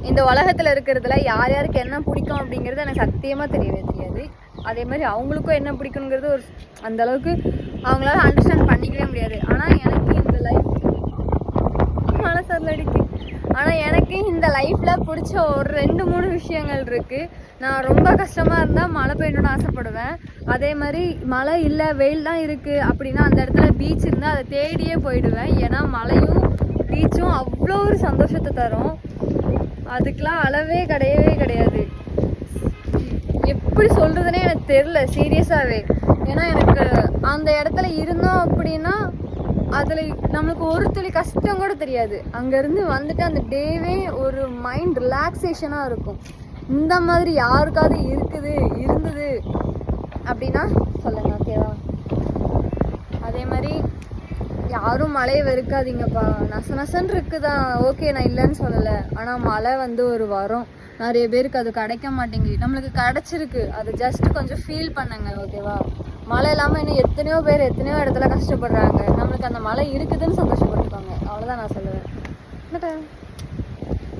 இந்த உலகத்தில் இருக்கிறதுல யார் யாருக்கு என்ன பிடிக்கும் அப்படிங்கிறது எனக்கு சத்தியமாக தெரியவே தெரியாது. அதே மாதிரி அவங்களுக்கும் என்ன பிடிக்குங்கிறது ஒரு அந்தளவுக்கு அவங்களால அண்டர்ஸ்டாண்ட் பண்ணிக்கவே முடியாது. ஆனால் எனக்கு இந்த லைஃப் மனசில் அடிக்கு. ஆனால் எனக்கு இந்த லைஃப்பில் பிடிச்ச ஒரு 2-3 விஷயங்கள் இருக்குது. நான் ரொம்ப கஷ்டமாக இருந்தால் மழை பெய்யணும்னு ஆசைப்படுவேன். அதே மாதிரி மழை இல்லை வெயில் தான் இருக்குது அப்படின்னா அந்த இடத்துல பீச் இருந்தால் அதை தேடியே போயிடுவேன். ஏன்னா மழையும் பீச்சும் அவ்வளோ ஒரு சந்தோஷத்தை தரும். அதுக்கெலாம் அளவே கிடையவே கிடையாது. எப்படி சொல்கிறதுனே எனக்கு தெரில சீரியஸாகவே. ஏன்னா எனக்கு அந்த இடத்துல இருந்தோம் அப்படின்னா அதில் நம்மளுக்கு ஒரு துளி கஷ்டம் கூட தெரியாது. அங்கேருந்து வந்துட்டு அந்த டேவே ஒரு மைண்ட் ரிலாக்ஸேஷனாக இருக்கும். இந்த மாதிரி யாருக்காவது இருந்தது அப்படின்னா சொல்லுங்கள், ஓகேவா? அதே மாதிரி யாரும் மழையை வெறுக்காதீங்கப்பா. நசன்னு இருக்குதான், ஓகே, நான் இல்லைன்னு சொல்லலை. ஆனால் மழை ஒரு வரம். நிறைய பேருக்கு அது கிடைக்க மாட்டேங்குது. நம்மளுக்கு கிடைச்சிருக்கு, அது ஜஸ்ட் கொஞ்சம் ஃபீல் பண்ணுங்க, ஓகேவா? மழை இல்லாமல் இன்னும் எத்தனையோ பேர் எத்தனையோ இடத்துல கஷ்டப்படுறாங்க. நம்மளுக்கு அந்த மழை இருக்குதுன்னு சந்தோஷப்பட்டுப்பாங்க. அவ்வளோதான் நான் சொல்லுவேன்.